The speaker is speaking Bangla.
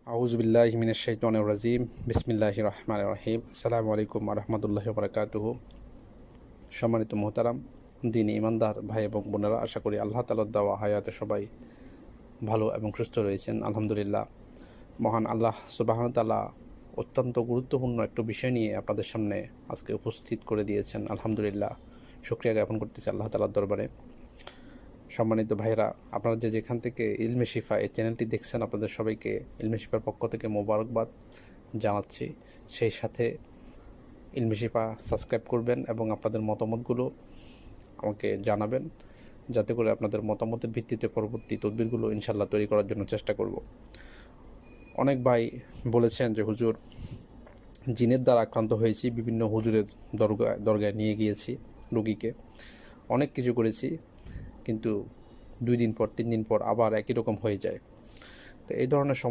আউযুবিল্লাহি মিনাশ শাইতানির রাজিম বিসমিল্লাহির রহমানির রহিম আসসালামু আলাইকুম ওয়া রাহমাতুল্লাহি ওয়া বারাকাতুহু। সম্মানিত মুহতারাম দ্বীনি ঈমানদার ভাই এবং বোনেরা, আশা করি আল্লাহ তাআলার দেওয়া হায়াতে সবাই ভালো এবং সুস্থ রয়েছেন। আলহামদুলিল্লাহ। মহান আল্লাহ সুবহানাহু ওয়া তাআলা অত্যন্ত গুরুত্বপূর্ণ একটু বিষয় নিয়ে আপনাদের সামনে আজকে উপস্থিত করে দিয়েছেন। আলহামদুলিল্লাহ, শুকরিয়া জ্ঞাপন করতেছি আল্লাহ তাআলার দরবারে। সম্মানিত ভাইরা, আপনারা যেখান থেকে ইলমে শিফা এই চ্যানেলটি দেখছেন, আপনাদের সবাইকে ইলমে শিফার পক্ষ থেকে মোবারকবাদ জানাচ্ছি। সেই সাথে ইলমে শিফা সাবস্ক্রাইব করবেন এবং আপনাদের মতামতগুলো আমাকে জানাবেন, যাতে করে আপনাদের মতামতের ভিত্তিতে পরবর্তী তদবিরগুলো ইনশাল্লাহ তৈরি করার জন্য চেষ্টা করব। অনেক ভাই বলেছেন যে হুজুর, জিনের দ্বারা আক্রান্ত হয়েছি, বিভিন্ন হুজুরের দরগায় নিয়ে গিয়েছি রোগীকে, অনেক কিছু করেছি, কিন্তু 2 দিন পর 3 দিন পর আবার একই রকম হয়ে যায়। তো এই ধরনের